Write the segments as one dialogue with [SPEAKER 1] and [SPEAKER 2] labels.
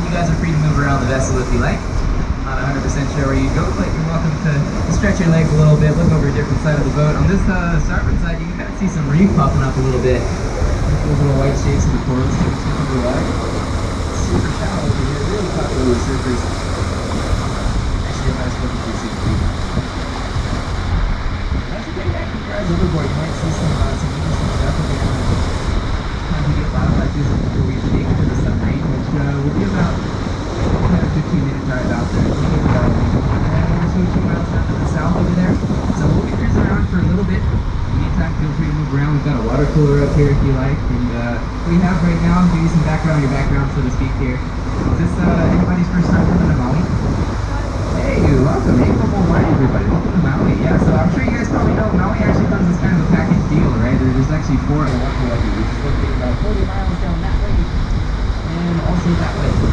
[SPEAKER 1] You guys are free to move around the vessel if you like. Not 100% sure where you go, but you're welcome to stretch your legs a little bit, look over a different side of the boat. On this starboard side, you can kind of see some reef popping up a little bit. Those little white shapes in the corals to the water. Super shallow over here, really popular with surfers. Actually, if I was looking for seafood. That's okay, yeah, keep your eyes overboard. You might see some interesting stuff if you have time to get bottom like this before we take to the submarine, which will be about 10 or 15 minute drive out there. So it's about 2 miles down to the south over there. So we'll be cruising around for a little bit. Anytime, feel free to move around. We've got a water cooler up here if you like. And we have right now, give you some background on your background, so to speak here. Is this anybody's first time coming to Maui? Hey, welcome. Hey, Hawaii, everybody. Welcome to Maui. Yeah, so I'm sure you guys probably know Maui actually comes as kind of a package deal, right? There's actually 4 in Hawaii, which is located about 40 miles down that way. And also that way. So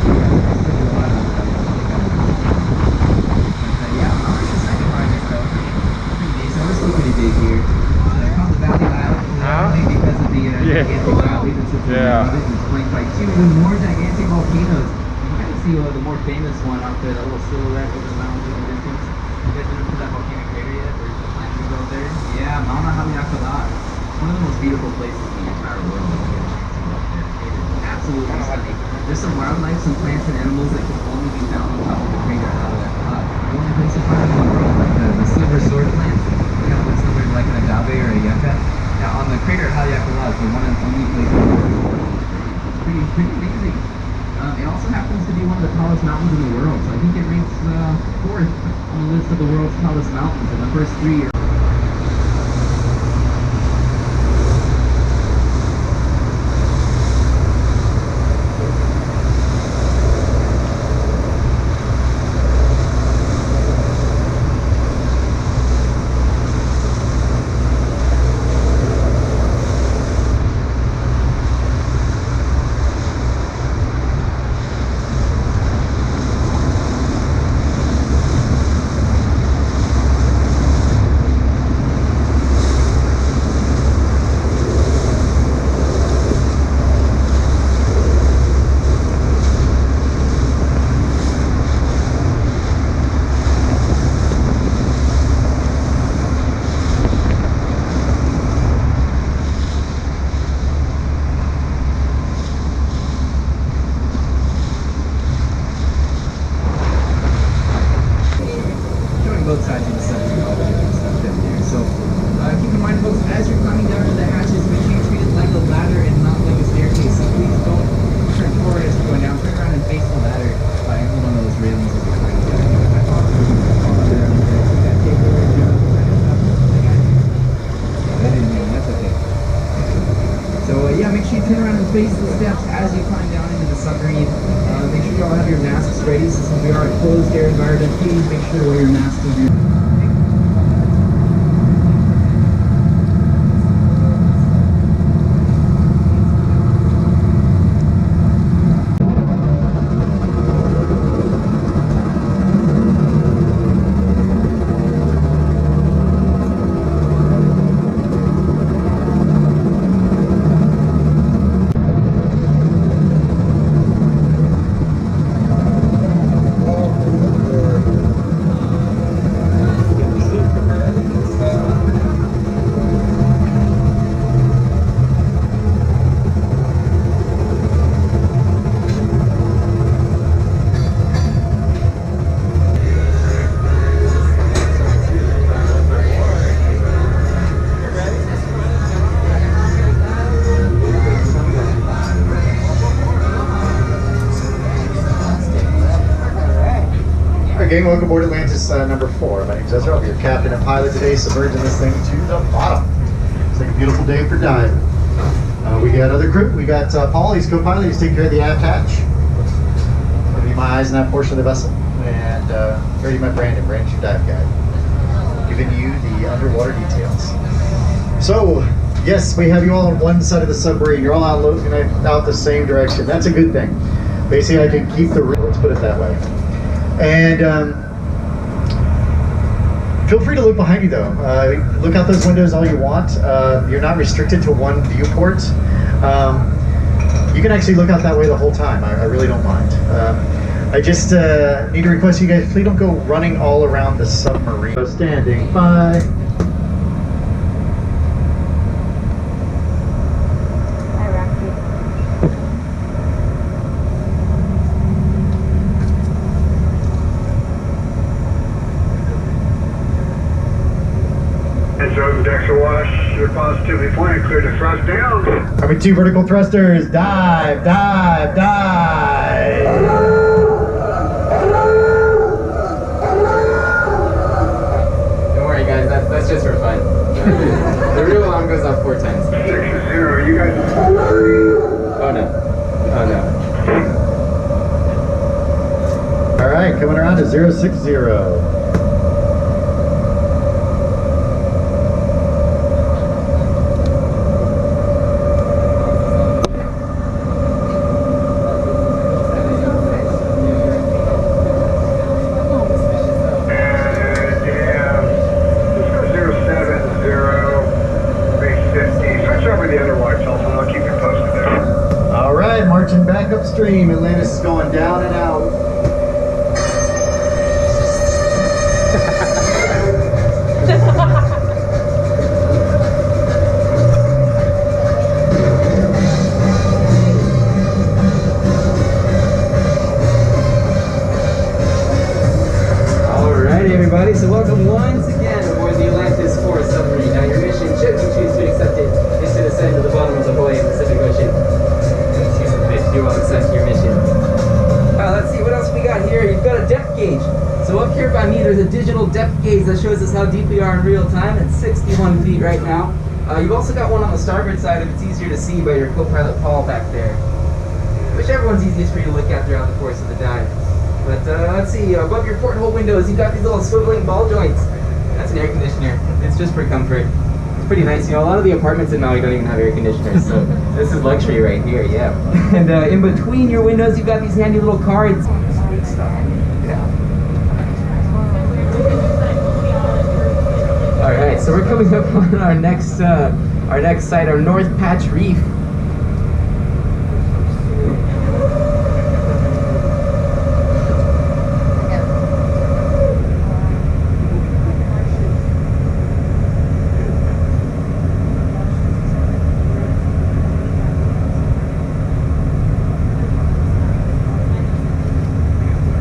[SPEAKER 1] yeah, Maui's the second largest though. Pretty big, so we're still pretty big here. It's called the Valley Isle, because of the gigantic valley that sits above it, and it's flanked by 2 even more gigantic volcanoes. You can kind of see the more famous one out there, that little silhouette over the mountains in the distance. You guys been up to that volcanic crater yet? There's the plant to go there. Yeah, Mauna Haleakala. One of the most beautiful places in the entire world. Absolutely stunning. There's some wildlife, some plants and animals that can only be found on top of the crater Haleakala. The only place to find them in the world, like the silver sword plant, kind of looks similar to like an agave or a yucca. Now on the crater Haleakala is the one and only place in the world. It's pretty amazing. It also happens to be one of the tallest mountains in the world, so I think it ranks 4th on the list of the world's tallest mountains, and the first 3 are both sides of the submarine, all the different stuff down there. So keep in mind, folks, as you're climbing down to the hatches, make sure you treat it like a ladder and not like a staircase. So please don't turn forward as you're going down. Turn around and face the ladder by hold on to those railings as you're climbing down. That's okay. So yeah, make sure you turn around and face the steps as you climb down into the submarine. Make sure you all have your masks ready, since we are a closed air environment. Please make sure to wear your masks when you're
[SPEAKER 2] Gang, welcome aboard Atlantis number 4. My name's Ezra. I'll be your captain and pilot today, submerging this thing to the bottom. It's like a beautiful day for diving. We got other crew. We got Paul, he's co-pilot. He's taking care of the aft hatch. Gonna be my eyes in that portion of the vessel. And ready, my Brandon's your dive guide, giving you the underwater details. So, yes, we have you all on one side of the submarine. You're all out looking out the same direction. That's a good thing. Basically, I can keep the, let's put it that way. And feel free to look behind you though. Look out those windows all you want. You're not restricted to one viewport. You can actually look out that way the whole time. I really don't mind. I just need to request you guys, please don't go running all around the submarine. So standing by.
[SPEAKER 3] Decks are washed, you're positively flying, clear to thrust down.
[SPEAKER 2] Having 2 vertical thrusters. Dive, dive, dive.
[SPEAKER 4] Don't worry guys, that's just for fun. The real alarm goes off 4 times.
[SPEAKER 3] 6-0, you guys.
[SPEAKER 4] Oh no. Oh no.
[SPEAKER 2] Alright, coming around to 060. Marching back upstream, Atlantis is going down and out.
[SPEAKER 4] Alright everybody, so welcome once again aboard the Atlantis 4 submarine. Now your mission, should you choose to accept it, is to descend to the bottom of the Hawaiian Pacific Ocean. You will accept your mission. Let's see what else we got here. You've got a depth gauge. So up here by me, there's a digital depth gauge that shows us how deep we are in real time. It's 61 feet right now. You've also got one on the starboard side if it's easier to see by your co-pilot Paul back there. Whichever one's easiest for you to look at throughout the course of the dive. But let's see, above your porthole windows, you've got these little swiveling ball joints. That's an air conditioner. It's just for comfort. Pretty nice. You know, a lot of the apartments in Maui don't even have air conditioners, so this is luxury right here, yeah. And in between your windows, you've got these handy little cards. All right, so we're coming up on our next site, our North Patch Reef.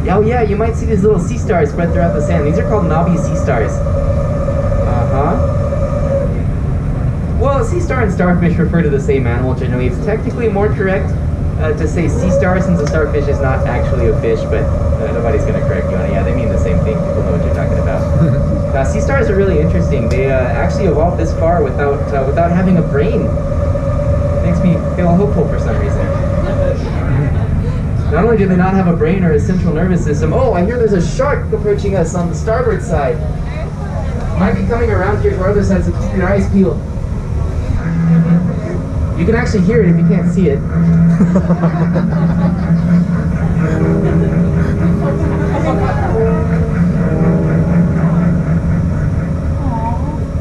[SPEAKER 4] Oh yeah, you might see these little sea stars spread throughout the sand. These are called knobby sea stars. Well, a sea star and starfish refer to the same animal generally. It's technically more correct to say sea star since a starfish is not actually a fish, but nobody's going to correct you on it. Yeah, they mean the same thing. People know what you're talking about. Sea stars are really interesting. They actually evolved this far without having a brain. It makes me feel hopeful for some reason. Not only do they not have a brain or a central nervous system, oh, I hear there's a shark approaching us on the starboard side. Might be coming around here to our other side, so keep your eyes peeled. You can actually hear it if you can't see it.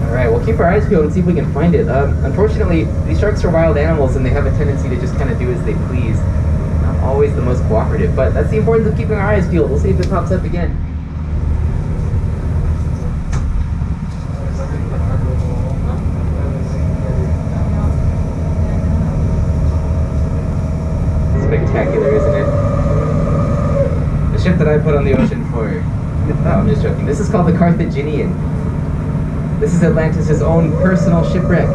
[SPEAKER 4] Alright, we'll keep our eyes peeled and see if we can find it. Unfortunately, these sharks are wild animals and they have a tendency to just kind of do as they please. Not always the most cooperative, but that's the importance of keeping our eyes peeled. We'll see if it pops up again. Spectacular, isn't it? The ship that I put on the ocean for... No, I'm just joking. This is called the Carthaginian. This is Atlantis' own personal shipwreck.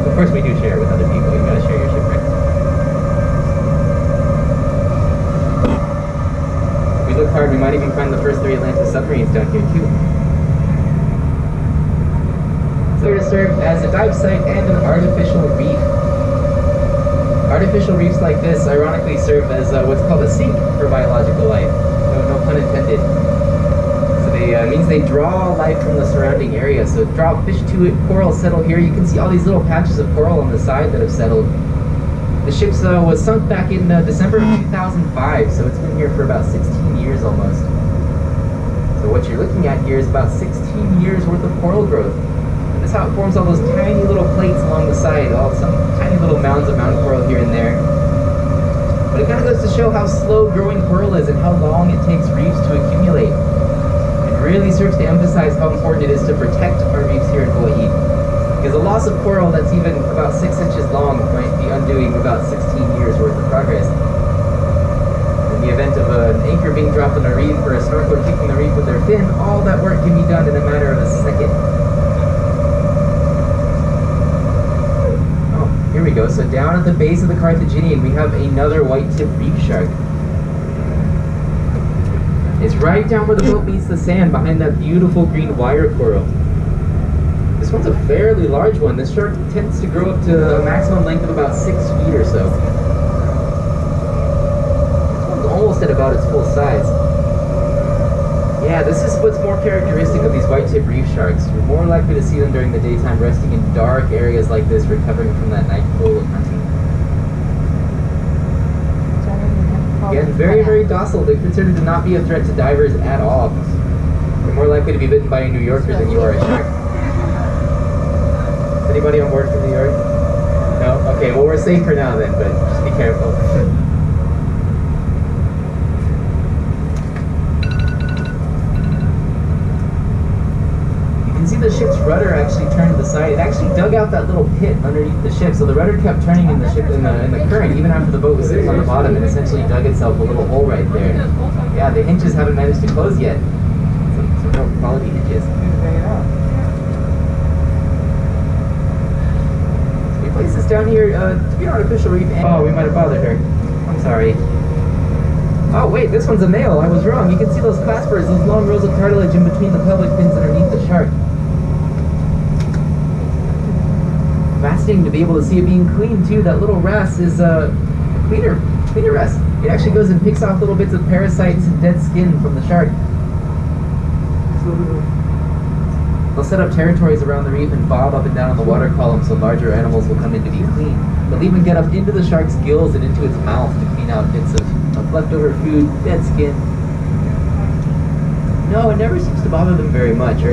[SPEAKER 4] Of course we do share with other people. You gotta share your shipwreck. If we look hard, we might even find the first 3 Atlantis submarines down here too. So they're to serve as a dive site and an artificial reef. Artificial reefs like this ironically serve as what's called a sink for biological life. No pun intended. So they means they draw life from the surrounding area. So draw fish to it, coral settle here. You can see all these little patches of coral on the side that have settled. The ship was sunk back in December of 2005, so it's been here for about 16 years almost. So what you're looking at here is about 16 years worth of coral growth. That's how it forms all those tiny little plates along the side, all some tiny little mounds of mountain coral here and there. But it kind of goes to show how slow growing coral is and how long it takes reefs to accumulate. It really serves to emphasize how important it is to protect our reefs here in Hawaii. Because a loss of coral that's even about 6 inches long might be undoing about 16 years worth of progress. In the event of an anchor being dropped on a reef or a snorkeler kicking the reef with their fin, all that work can be done in a matter of a second. Oh, here we go. So down at the base of the Carthaginian, we have another white-tipped reef shark. It's right down where the boat meets the sand, behind that beautiful green wire coral. This one's a fairly large one. This shark tends to grow up to a maximum length of about 6 feet or so. Almost at about its full size. Yeah, this is what's more characteristic of these white-tipped reef sharks. You're more likely to see them during the daytime resting in dark areas like this, recovering from that night pull of hunting. Again, very, very docile. They're considered to not be a threat to divers at all. You're more likely to be bitten by a New Yorker than you are a shark. Is anybody on board from New York? No? Okay, well we're safe for now then, but just be careful. See the ship's rudder actually turned to the side. It actually dug out that little pit underneath the ship, so the rudder kept turning in the ship in the current even after the boat was sitting on the bottom, and essentially dug itself a little hole right there. Yeah, the hinges haven't managed to close yet. Some real quality hinges. So we placed this down here to be an artificial reef. Oh, we might have bothered her. I'm sorry. Oh wait, this one's a male. I was wrong. You can see those claspers, those long rows of cartilage in between the pelvic fins underneath the shark. Fascinating to be able to see it being clean too. That little wrasse is a cleaner wrasse. It actually goes and picks off little bits of parasites and dead skin from the shark. They'll set up territories around the reef and bob up and down on the water column so larger animals will come in to be clean. They'll even get up into the shark's gills and into its mouth to clean out bits of leftover food, dead skin. No, it never seems to bother them very much.